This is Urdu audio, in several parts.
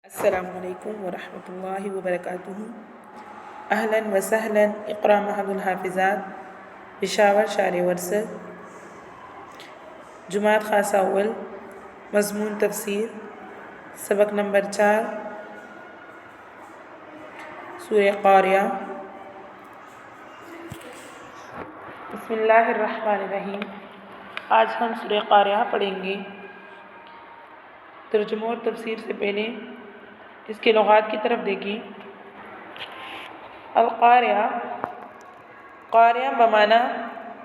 السلام علیکم ورحمۃ اللہ وبرکاتہ۔ اہلا وسہلا اقرا محد الحافظات پشاور شار ورثت جماعت خاصہ اول مضمون تفسیر سبق نمبر 4 سورہ قاریہ۔ بسم اللہ الرحمن الرحیم۔ آج ہم سورہ قاریہ پڑھیں گے۔ ترجمہ اور تفسیر سے پہلے اس کے لغات کی طرف دیکھیں۔ القاریہ، قاریہ بمعنی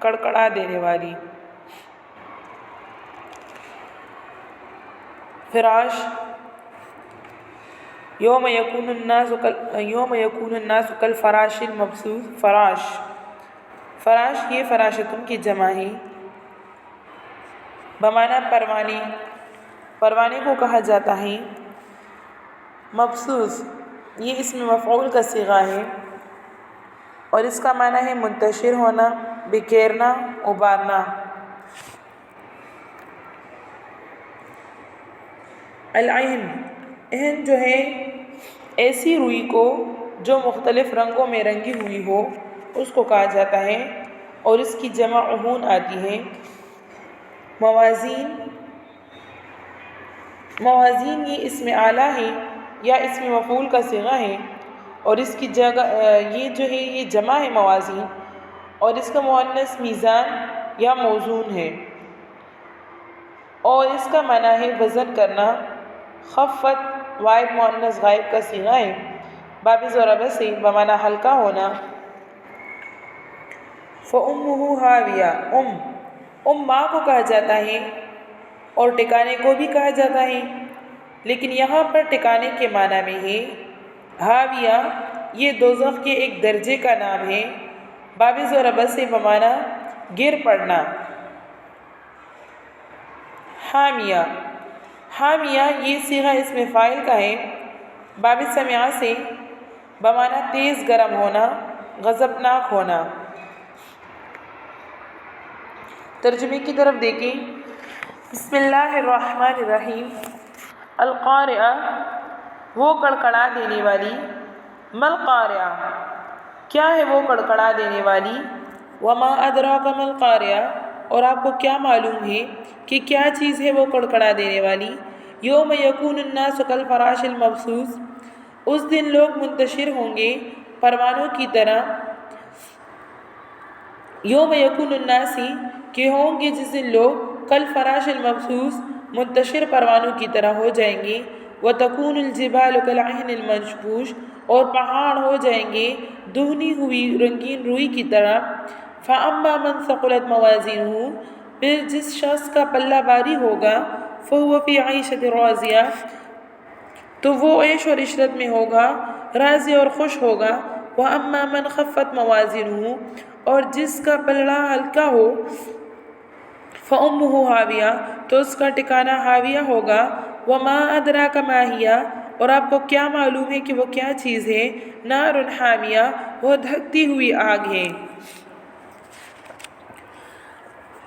کڑکڑا دینے والی۔ فراش، یوم یکون الناس کالفراش المبثوث۔ فراش یہ فراشتن کی جمع ہے، بمعنی پروانے، پروانے کو کہا جاتا ہے۔ مبثوث یہ اسم مفعول کا صیغہ ہے اور اس کا معنی ہے منتشر ہونا، بکھیرنا، ابارنا۔ العہن، عہن جو ہے ایسی روئی کو جو مختلف رنگوں میں رنگی ہوئی ہو اس کو کہا جاتا ہے اور اس کی جمع عہون آتی ہے۔ موازین، موازین یہ اسم اعلیٰ ہے یا اسم مفعول کا صیغہ ہے اور اس کی جگہ یہ جو ہے یہ جمع ہے موازین، اور اس کا مؤنث میزان یا موزون ہے اور اس کا معنی ہے وزن کرنا۔ خفت واحد مؤنث غائب کا صیغہ ہے، باب ضرب سے بمعنی ہلکا ہونا۔ فَأُمُّهُ ہاویہ، ماں کو کہا جاتا ہے اور ٹھکانے کو بھی کہا جاتا ہے، لیکن یہاں پر ٹھکانے کے معنی میں ہے۔ ہاویہ یہ دوزخ کے ایک درجے کا نام ہے، باب ضرب سے بمعنی گر پڑنا۔ حامیہ، حامیہ یہ صیغہ اسم فاعل کا ہے، باب سمع سے بمعنی تیز گرم ہونا، غضبناک ہونا۔ ترجمے کی طرف دیکھیں۔ بسم اللہ الرحمن الرحیم۔ القاریہ وہ کڑکڑا دینے والی۔ ما القاریہ کیا ہے وہ کڑکڑا دینے والی۔ وما ادراک ما القاریہ اور آپ کو کیا معلوم ہے کہ کیا چیز ہے وہ کڑکڑا دینے والی۔ یوم یکون الناس کالفراش المبثوث، اس دن لوگ منتشر ہوں گے پروانوں کی طرح۔ یوم یکون الناس کہ ہوں گے جس دن لوگ کالفراش المبثوث منتشر پروانوں کی طرح ہو جائیں گے۔ وتکون الجبال کالعہن المنفوش اور پہاڑ ہو جائیں گے دہنی ہوئی رنگین روئی کی طرح۔ فاما من ثقلت موازینہ، پھر جس شخص کا پلہ باری ہوگا، فہو فی عیشۃ راضیہ تو وہ عیش اور عشرت میں ہوگا، راضی اور خوش ہوگا۔ واما من خفت موازینہ اور جس کا پلڑا ہلکا ہو، فامہ ہاویہ تو اس کا ٹھکانہ ہاویہ ہوگا۔ وما ادراک ما ہی اور آپ کو کیا معلوم ہے کہ وہ کیا چیز ہے۔ نار حامیہ وہ دھکتی ہوئی آگ ہے۔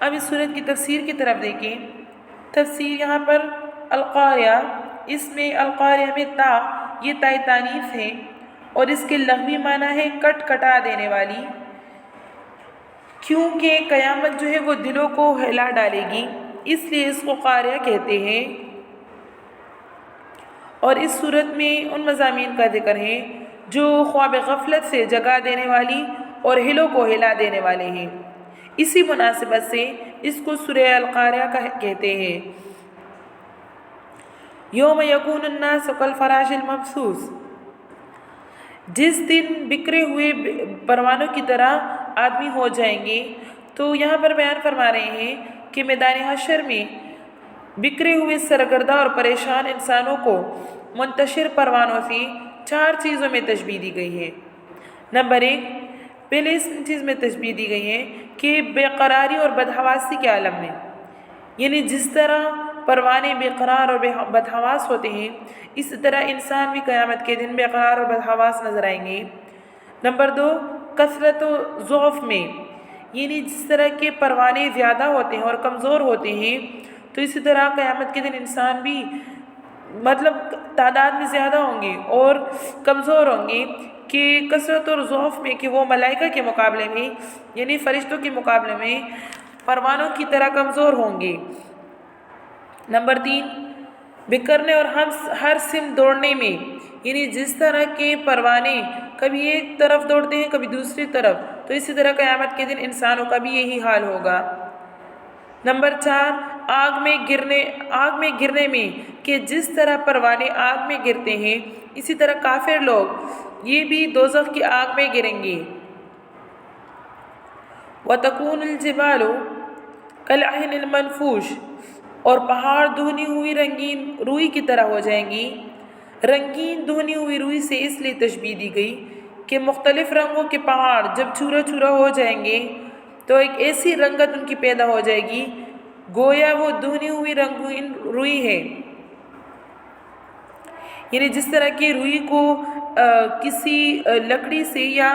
اب اس سورت کی تفسیر کی طرف دیکھیں۔ تفسیر یہاں پر القاریہ، اس میں القاریہ میں تا یہ تائے تانیث ہے اور اس کے لغوی معنی ہے کٹ کٹا دینے والی، کیونکہ قیامت جو ہے وہ دلوں کو ہلا ڈالے گی، اس لیے اس کو قاریہ کہتے ہیں۔ اور اس صورت میں ان مضامین کا ذکر ہے جو خواب غفلت سے جگا دینے والی اور ہلوں کو ہلا دینے والے ہیں، اسی مناسبت سے اس کو سورہ القاریہ کہتے ہیں۔ یوم یکون الناس کالفراش المبثوث، جس دن بکھرے ہوئے پروانوں کی طرح آدمی ہو جائیں گے۔ تو یہاں پر بیان فرما رہے ہیں کہ میدان حشر میں بکھرے ہوئے سرگردہ اور پریشان انسانوں کو منتشر پروانوں سے 4 چیزوں میں تشبیہ دی گئی ہے۔ نمبر 1، پہلے اس چیز میں تشبیہ دی گئی ہے کہ بے قراری اور بدحواسی کے عالم میں، یعنی جس طرح پروانے بے قرار اور بدحواس ہوتے ہیں، اس طرح انسان بھی قیامت کے دن بے قرار اور بدحواس نظر آئیں گے۔ نمبر 2، کثرت و ضعف میں، یعنی جس طرح کے پروانے زیادہ ہوتے ہیں اور کمزور ہوتے ہیں، تو اسی طرح قیامت کے دن انسان بھی مطلب تعداد میں زیادہ ہوں گے اور کمزور ہوں گے کہ کثرت اور ضعف میں، کہ وہ ملائکہ کے مقابلے میں یعنی فرشتوں کے مقابلے میں پروانوں کی طرح کمزور ہوں گے۔ نمبر 3، بکھرنے اور ہر سمت دوڑنے میں، یعنی جس طرح کے پروانے کبھی ایک طرف دوڑتے ہیں کبھی دوسری طرف، تو اسی طرح قیامت کے دن انسانوں کا بھی یہی حال ہوگا۔ نمبر 4، آگ میں گرنے میں، کہ جس طرح پروانے آگ میں گرتے ہیں اسی طرح کافر لوگ یہ بھی دوزخ کی آگ میں گریں گے۔ وَتَكُونُ الْجِبَالُ كَالْعِهْنِ الْمَنْفُوشِ، اور پہاڑ دہنی ہوئی رنگین روئی کی طرح ہو جائیں گی۔ رنگین دہنی ہوئی روئی سے اس لیے تشبیہ دی گئی کہ مختلف رنگوں کے پہاڑ جب چورا چورا ہو جائیں گے تو ایک ایسی رنگت ان کی پیدا ہو جائے گی گویا وہ دہنی ہوئی رنگین روئی ہے۔ یعنی جس طرح کی روئی کو کسی لکڑی سے یا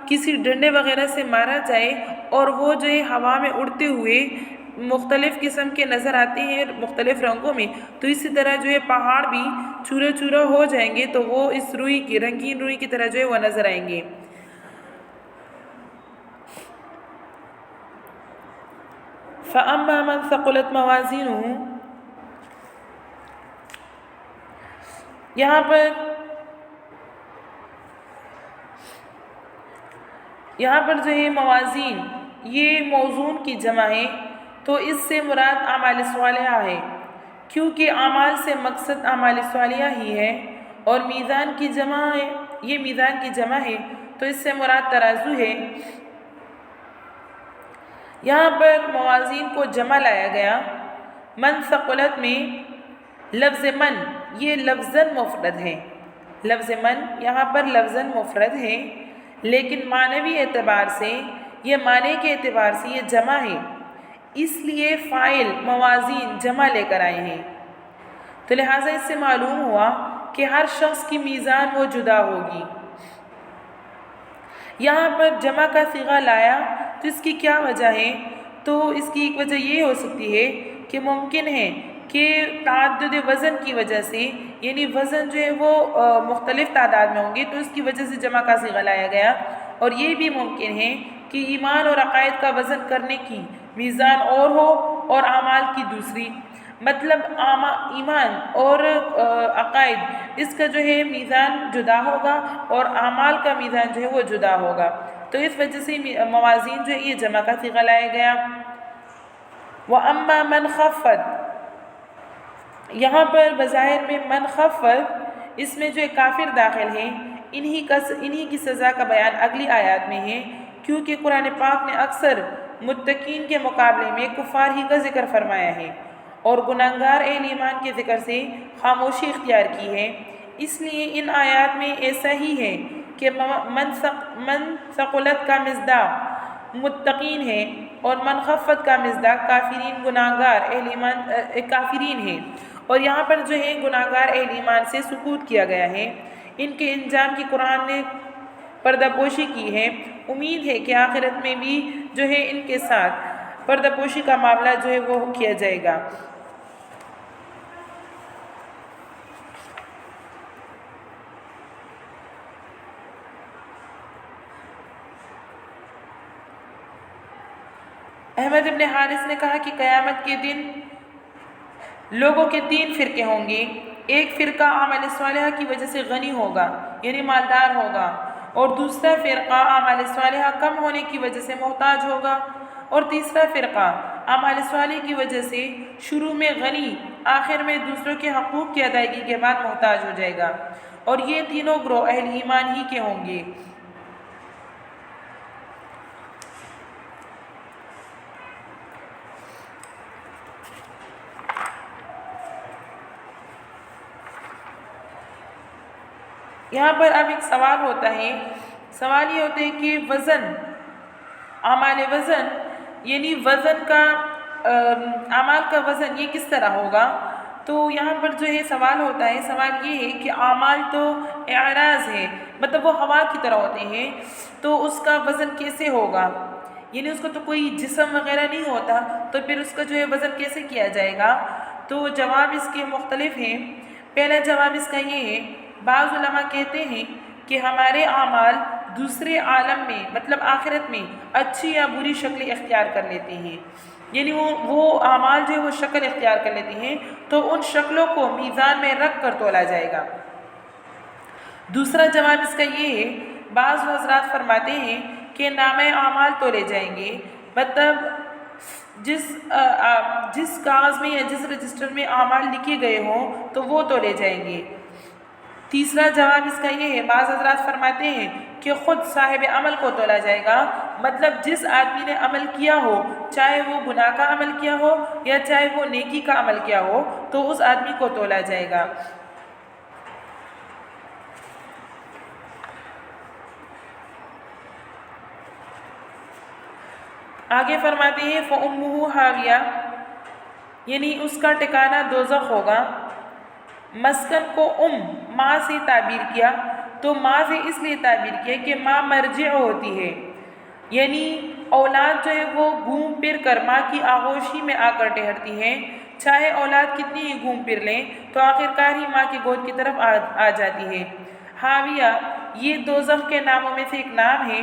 کسی ڈنڈے وغیرہ سے مارا جائے اور وہ جو ہے ہوا میں اڑتے ہوئے مختلف قسم کے نظر آتے ہیں مختلف رنگوں میں، تو اسی طرح جو ہے پہاڑ بھی چورا چورا ہو جائیں گے تو وہ اس روئی کی رنگین روئی کی طرح جو ہے وہ نظر آئیں گے۔ فَأَمَّا مَنْ ثَقُلَتْ مَوَازِينُهُ، یہاں پر جو ہے موازین یہ موزون کی جمع ہے، تو اس سے مراد اعمال صالحہ ہے، کیونکہ اعمال سے مقصد اعمال صالحہ ہی ہے، اور میزان کی جمع ہے، یہ میزان کی جمع ہے تو اس سے مراد ترازو ہے۔ یہاں پر موازین کو جمع لایا گیا۔ من ثقلت میں لفظ من یہ لفظاً مفرد ہے، لفظ من یہاں پر لفظاً مفرد ہے، لیکن معنوی اعتبار سے یہ معنی کے اعتبار سے یہ جمع ہے، اس لیے فاعل موازین جمع لے کر آئے ہیں، تو لہٰذا اس سے معلوم ہوا کہ ہر شخص کی میزان وہ جدا ہوگی۔ یہاں پر جمع کا صیغہ لایا تو اس کی کیا وجہ ہے؟ تو اس کی ایک وجہ یہ ہو سکتی ہے کہ ممکن ہے کہ تعدد وزن کی وجہ سے، یعنی وزن جو ہے وہ مختلف تعداد میں ہوں گے تو اس کی وجہ سے جمع کا صیغہ لایا گیا، اور یہ بھی ممکن ہے کہ ایمان اور عقائد کا وزن کرنے کی میزان اور ہو اور اعمال کی دوسری، مطلب ایمان اور عقائد اس کا جو ہے میزان جدا ہوگا اور اعمال کا میزان جو ہے وہ جدا ہوگا، تو اس وجہ سے موازین جو ہے یہ جمع کا صیغہ لایا گیا۔ وَأَمَّا مَنْ خَفَّتْ، یہاں پر بظاہر میں من خفت اس میں جو کافر داخل ہیں، انہی کی سزا کا بیان اگلی آیات میں ہے، کیونکہ قرآن پاک نے اکثر متقین کے مقابلے میں کفار ہی کا ذکر فرمایا ہے اور گناہگار اہل ایمان کے ذکر سے خاموشی اختیار کی ہے، اس لیے ان آیات میں ایسا ہی ہے کہ من ثقلت کا مصداق متقین ہے اور من خفت کا مصداق کافرین گناہگار اہل ایمان کافرین ہیں، اور یہاں پر جو ہے گناہگار اہل ایمان سے سکوت کیا گیا ہے، ان کے انجام کی قرآن نے پردہ پوشی کی ہے۔ امید ہے کہ آخرت میں بھی جو ہے ان کے ساتھ پردہ پوشی کا معاملہ جو ہے وہ کیا جائے گا۔ احمد ابن حارث نے کہا کہ قیامت کے دن لوگوں کے 3 فرقے ہوں گے، ایک فرقہ اعمال صالحہ کی وجہ سے غنی ہوگا یعنی مالدار ہوگا، اور دوسرا فرقہ اعمال صالحہ کم ہونے کی وجہ سے محتاج ہوگا، اور تیسرا فرقہ اعمال صالح کی وجہ سے شروع میں غنی آخر میں دوسروں کے حقوق کی ادائیگی کے بعد محتاج ہو جائے گا، اور یہ تینوں گروہ اہل ایمان ہی کے ہوں گے۔ یہاں پر اب ایک سوال ہوتا ہے، سوال یہ ہوتا ہے کہ وزن اعمال وزن یعنی وزن کا اعمال کا وزن یہ کس طرح ہوگا؟ تو یہاں پر جو ہے سوال ہوتا ہے، سوال یہ ہے کہ اعمال تو اعراض ہے، مطلب وہ ہوا کی طرح ہوتے ہیں، تو اس کا وزن کیسے ہوگا؟ یعنی اس کا تو کوئی جسم وغیرہ نہیں ہوتا، تو پھر اس کا جو ہے وزن کیسے کیا جائے گا؟ تو جواب اس کے مختلف ہیں، پہلا جواب اس کا یہ ہے، بعض علماء کہتے ہیں کہ ہمارے اعمال دوسرے عالم میں مطلب آخرت میں اچھی یا بری شکلیں اختیار کر لیتے ہیں، یعنی وہ اعمال جو ہے وہ شکل اختیار کر لیتے ہیں، تو ان شکلوں کو میزان میں رکھ کر تولا جائے گا۔ دوسرا جواب اس کا یہ ہے، بعض حضرات فرماتے ہیں کہ نامہ اعمال تولے جائیں گے، مطلب جس کاغذ میں یا جس رجسٹر میں اعمال لکھے گئے ہوں تو وہ تولے جائیں گے۔ تیسرا جواب اس کا یہ ہے، بعض حضرات فرماتے ہیں کہ خود صاحب عمل کو تولا جائے گا، مطلب جس آدمی نے عمل کیا ہو، چاہے وہ گناہ کا عمل کیا ہو یا چاہے وہ نیکی کا عمل کیا ہو، تو اس آدمی کو تولا جائے گا۔ آگے فرماتے ہیں فَأُمُّهُ حَاوِيَةٌ، یعنی اس کا ٹھکانہ دوزخ ہوگا۔ مسکن کو ماں سے تعبیر کیا، تو ماں سے اس لیے تعبیر کیا کہ ماں مرجع ہوتی ہے، یعنی اولاد جو ہے وہ گھوم پھر کر ماں کی آغوشی میں آ کر ٹھہرتی ہے، چاہے اولاد کتنی ہی گھوم پھر لیں تو آخرکار ہی ماں کی گود کی طرف آ جاتی ہے۔ حاویہ یہ دوزخ کے ناموں میں سے ایک نام ہے،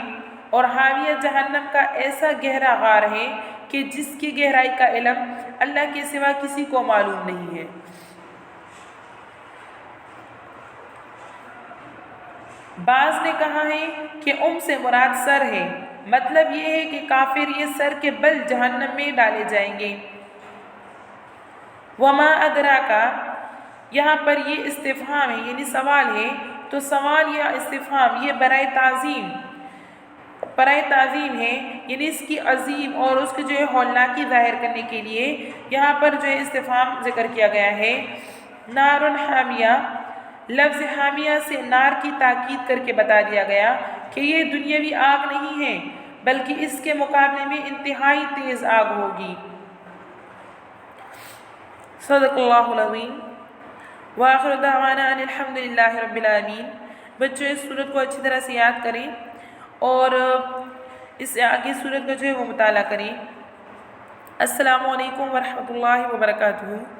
اور حاویہ جہنم کا ایسا گہرا غار ہے کہ جس کی گہرائی کا علم اللہ کے سوا کسی کو معلوم نہیں ہے۔ بعض نے کہا ہے کہ سے مراد سر ہے، مطلب یہ ہے کہ کافر یہ سر کے بل جہنم میں ڈالے جائیں گے۔ وما ادراکا، یہاں پر یہ استفہام ہے یعنی سوال ہے، تو سوال یا استفہام یہ برائے تعظیم ہے، یعنی اس کی عظیم اور اس کی جو ہے ہولناکی ظاہر کرنے کے لیے یہاں پر جو ہے استفہام ذکر کیا گیا ہے۔ نار حامیہ، لفظ حامیہ سے نار کی تاکید کر کے بتا دیا گیا کہ یہ دنیاوی آگ نہیں ہے بلکہ اس کے مقابلے میں انتہائی تیز آگ ہوگی۔ صدق اللہ العظیم۔ وآخر دعوانا ان الحمدللہ رب العالمین۔ بچوں اس سورت کو اچھی طرح سے یاد کریں اور اس سے آگے سورت کا جو ہے وہ مطالعہ کریں۔ السلام علیکم ورحمۃ اللہ وبرکاتہ۔